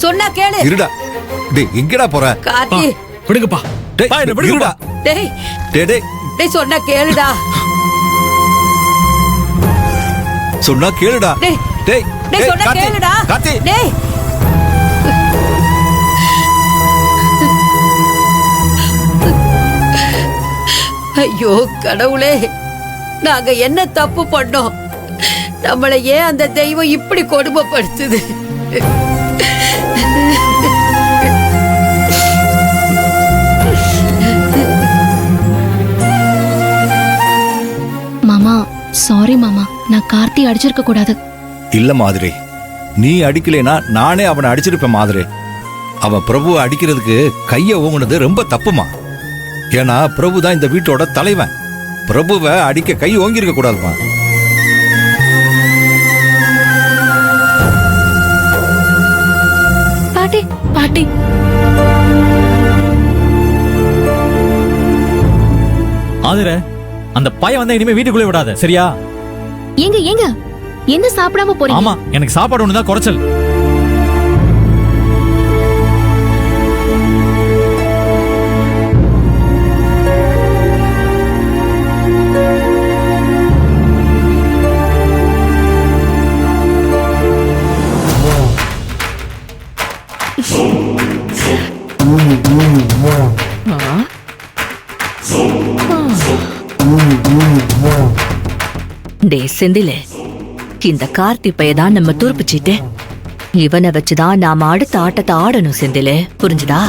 சொன்னா கேளு. இருடா. டேய் எங்கடா போற? கார்த்தி விடுங்கப்பா. டேய் பா, என்ன விடுங்கப்பா. டேய் டேய் டேய் டேய் சொன்னா கேளுடா. சொன்னா கேளுடா. டேய் டேய் டேய் சொன்னா கார்த்தி, கேளுடா. கார்த்தி. டேய் ஐயோ கடவுளே, நாங்க என்ன தப்பு பண்ணோம்? நம்மளை ஏன் அந்த தெய்வம் இப்படி கொடுமைப்படுத்துது? மாமா சாரி மாமா, நான் கார்த்தி அடிச்சிருக்க கூடாது. இல்ல மாதிரி, நீ அடிக்கலைனா நானே அவனை அடிச்சிருப்பேன் மாதிரி. அவன் பிரபுவை அடிக்கிறதுக்கு கைய ஓங்குனது ரொம்ப தப்புமா. ஏன்னா பிரபு தான் இந்த வீட்டோட தலைவன். பிரபுவை அடிக்க கை ஓங்கிருக்க கூடாதுமா. பாட்டி பாட்டி, ஆதிர, அந்த பையன் வந்தா இனிமே வீட்டுக்குள்ளே விடாத, சரியா? ஏங்க ஏங்க என்ன சாப்பிடாம போறீங்க? ஆமா, எனக்கு சாப்பாடு ஒண்ணுதான் குறைச்சல். டே செந்திலே, இந்த கார்த்தி பையதான் நம்ம துருப்பிச்சிட்டு, இவனை வச்சுதான் நாம அடுத்த ஆட்டத்தை ஆடணும் செந்திலே, புரிஞ்சுதா?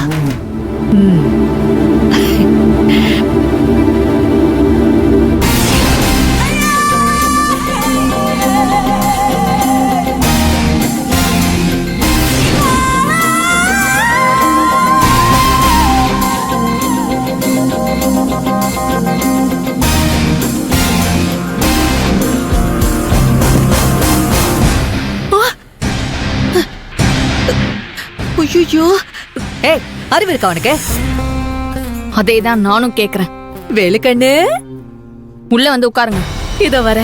ஐயோ, ஏய் அறிவு இருக்கா அவனுக்கு? அதேதான் நானும் கேக்குறேன். வேலுக்கண்ணு, உள்ள வந்து உட்காருங்க. இதோ வர.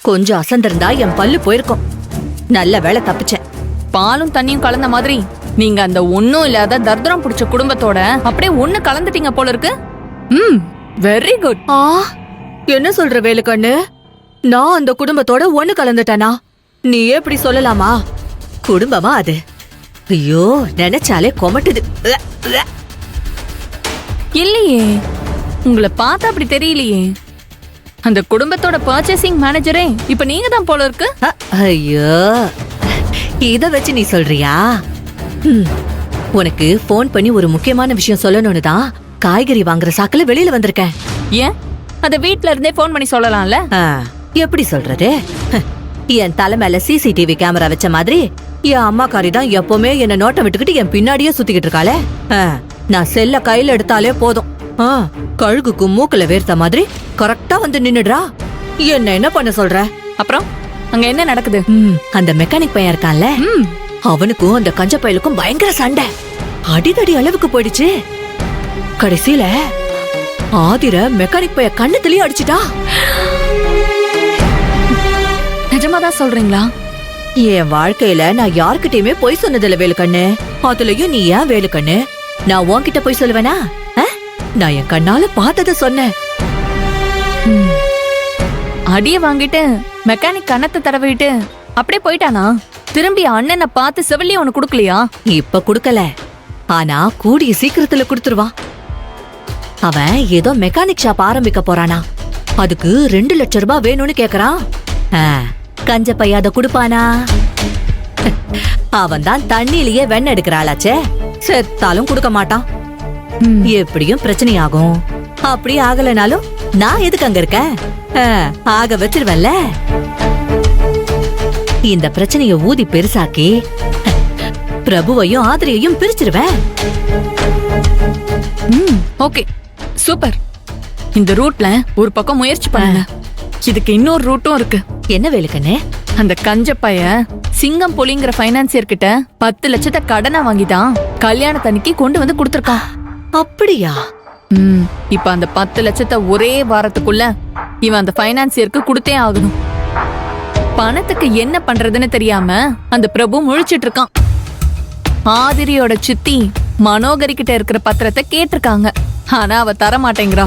கொஞ்சம் அசந்திருந்தா என் பல்லு போயிருக்கும். நல்ல வேலை தப்பிச்சேன். பாலும் தண்ணியும் கலந்த மாதிரி நீங்க அந்த ஒண்ணும் இல்லாத தர்தரம் பிடிச்ச குடும்பத்தோட அப்படியே ஒண்ணு கலந்துட்டீங்க போல இருக்கு. Very good. என்ன சொல்ற வேலுக்கண்ணு? நான் அந்த குடும்பத்தோட ஒண்ணு கலந்துட்டேனா? நீ எப்படி சொல்லலாமா? குடும்பமா அது? ஐயோ, நினைச்சாலே கொமட்டுது. இல்லையே, உங்களை பார்த்தா அப்படி தெரியலையே. அந்த குடும்பத்தோட பர்ச்சேசிங் மேனேஜரே இப்ப நீங்க தான் போல இருக்கு. ஐயோ, இத வச்சு நீ சொல்றியா? உனக்கு போன் பண்ணி ஒரு முக்கியமான விஷயம் சொல்லணும்னு தான் காய்கறி வாங்குற சாக்குல வெளியில வந்திருக்கேன். ஏன் அத வீட்ல இருந்தே போன் பண்ணி சொல்லலாம்ல? எப்படி சொல்றது? என் தலை மேல சிசிடிவி கேமரா வச்ச மாதிரி என் அம்மாக்காரி தான் எப்பவுமே என்ன நோட்டம் விட்டுக்கிட்டு என் பின்னாடியே சுத்திக்கிட்டு இருக்காளே. நான் செல்ல கையில எடுத்தாலே போதும், கழுகுக்கு மூக்குல வேர்த்த மாதிரி கரெக்டா வந்து நின்னுடுறா. என்ன பண்ண சொல்ற? அப்புறம் அங்க என்ன நடக்குது? அந்த மெக்கானிக் பையன் இருக்கான்ல, அவனுக்கும் அந்த கஞ்ச பயலுக்கும் பயங்கர சண்டை. அடிதடி அளவுக்கு போயிடுச்சு. கடைசியில ஆதிர மெக்கானிக் பைய கண்ணத்திலேயே அடிச்சுட்டா. நிஜமாதான் சொல்றீங்களா? என் வாழ்க்கையில நான் யார்கிட்டயுமே பொய் சொன்னதில்ல வேலுக்கண்ணு. அதுலயும் நீ ஏன் வேலுக்கண்ணு? நான் உன்கிட்ட பொய் சொல்லுவேனா? நான் என் கண்ணால பார்த்தத சொன்னேன். அடிய வாங்கிட்டு மெக்கானிக் கண்ணத்தை தடவிட்டு அப்படியே போயிட்டானா? திரும்பி அண்ணனை பார்த்து செவிலியும் ஒண்ணு குடுக்கலையா? இப்ப குடுக்கல, ஆனா கூடிய சீக்கிரத்துல குடுத்துருவான். அவன் ஏதோ மெக்கானிக் ஷாப் ஆரம்பிக்க போறானா. அதுக்கு 2 லட்சம் ரூபாய் வேணும்னு கேக்குறான். கஞ்ச பையாத குடுப்பானா? அவன் தான் தண்ணியிலேயே வெண்ணெய் எடுக்கிறாளாச்சே, செத்தாலும் குடுக்க மாட்டான். எப்படியும் பிரச்சனையாகும். அப்படி ஆகலனாலும் நான் எதுக்கு அங்க இருக்கேன்? ஆக வச்சிருவல்ல. இந்த பிரச்சனைய ஊதி பெருசாக்கி பிரபுவையும் ஆதிரியையும் பிரிச்சிருவேன். Okay, super. இந்த ரூட்ல ஒரு பக்கம் முயற்சி பண்ணுங்க. இதுக்கு இன்னொரு ரூட்டும் இருக்கு. என்ன வேலுக்கண்ணே? அந்த கஞ்ச பையன் சிங்கம் புலிங்கிற ஃபைனான்சியர் கிட்ட 10 லட்சத்தை கடனா வாங்கிதான் கல்யாணத்தன்னைக்கு கொண்டு வந்து கொடுத்துருக்கான். அப்படியா? இப்ப அந்த 10 லட்சத்தை ஒரே வாரத்துக்குள்ள இவன் அந்த ஃபைனான்சியருக்கு கொடுத்தே ஆகணும். பணத்துக்கு என்ன பண்றதுன்னு தெரியாம அந்த பிரபு முழிச்சிட்டு இருக்கான். ஆதிரியோட சித்தி மனோகரி கிட்ட இருக்கிற பத்திரத்தை கேட்டிருக்காங்க. ஆனா அவ தர மாட்டேங்கிறா.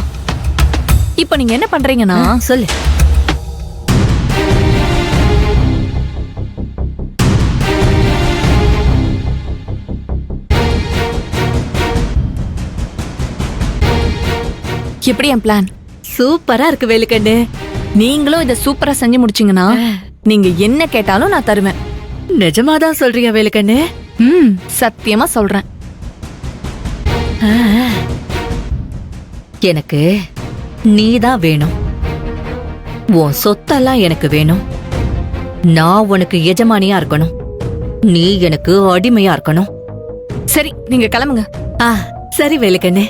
இப்ப நீங்க என்ன பண்றீங்கன்னா, சொல்லு. எப்படி என் பிளான்? சூப்பரா இருக்கு வேலுக்கண்ணு. நீங்களும் இத சூப்பரா செஞ்சு முடிச்சீங்கன்னா நீங்க என்ன கேட்டாலும் நான் தருவேன். நிஜமாதான் சொல்றியா வேலுக்கண்ணு? சத்தியமா சொல்றேன். எனக்கு நீதான் வேணும். உன் சொத்தெல்லாம் எனக்கு வேணும். நான் உனக்கு எஜமானியா இருக்கணும். நீ எனக்கு அடிமையா இருக்கணும். சரி, நீங்க கிளம்புங்க. சரி வேலுக்கண்ணு.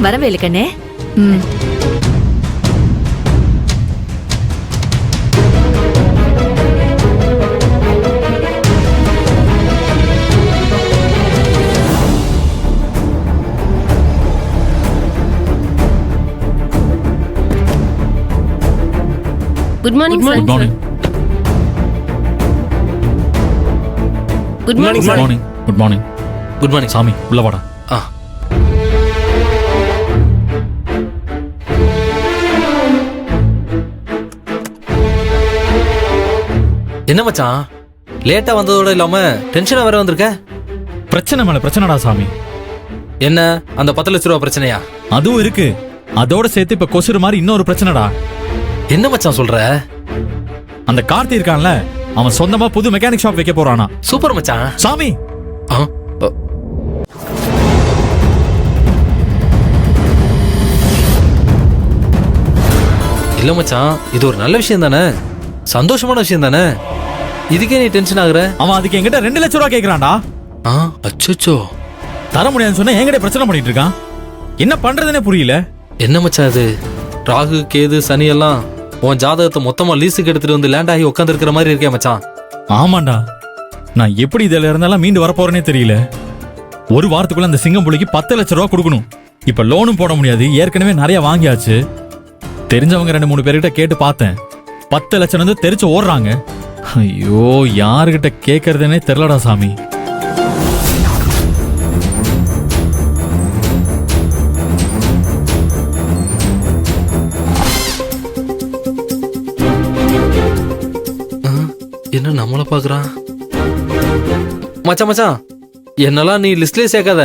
வர வேலுக்கண்ணே. Good morning sir. Good morning. Good morning good morning. Good morning. Good morning. சாமி உள்ள வாடா. என்ன மச்சான், லேட்டா வந்ததோட இல்லாம டென்ஷனா வேற வந்திருக்க? பிரச்சனை மேல பிரச்சனைடா சாமி. என்ன அந்த 10 லட்ச ரூபா பிரச்சனையா? அதுவும் இருக்கு. அதோட சேர்த்து இப்ப கொசுறு மாதிரி இன்னொரு பிரச்சனைடா. என்ன மச்சான் சொல்ற? அந்த கார்த்தி இருக்கான்ல, அவன் சொந்தமா புது மெக்கானிக் ஷாப் வைக்க போறானா. சூப்பர் மச்சான். சாமி இல்ல மச்சான், இது ஒரு நல்ல விஷயம் தானே, சந்தோஷமான விஷயம் தானே. இதுக்கே நீ டென்ஷன் ஆகுற? அவன் அதுக்கு என்கிட்ட 2 லட்சம் ரூபா கேக்குறான்டா. அச்சோ, தர முடியாதுன்னு சொன்னா என்கிட்ட பிரச்சனை பண்ணிட்டு இருக்கான். என்ன பண்றதுன்னே புரியல. என்ன மச்சான் இது? ராகு கேது சனி எல்லாம் உன் ஜாதகத்தை மொத்தமா லீஸுக்கு எடுத்துட்டு வந்து லேண்ட் ஆகி உட்கார்ந்து இருக்கிற மாதிரி இருக்கே மச்சான். ஆமாண்டா, நான் எப்படி இதுல இருந்தாலும் மீண்டு வரப்போறேனே தெரியல. ஒரு வாரத்துக்குள்ள அந்த சிங்கம் புலிக்கு 10 லட்சம் ரூபா கொடுக்கணும். இப்ப லோனும் போட முடியாது, ஏற்கனவே நிறைய வாங்கியாச்சு. தெரிஞ்சவங்க 2-3 பேர்கிட்ட கேட்டு பார்த்தேன். 10 லட்சம் வந்து தெரிச்சு ஓடுறாங்க. ஐயோ, யாருகிட்ட கேட்கறதுனே தெரியலடா சாமி. என்ன நம்மள பாக்குறான்? மச்சான் மச்சான், என்னெல்லாம் நீ லிஸ்ட்லயே சேர்க்காத.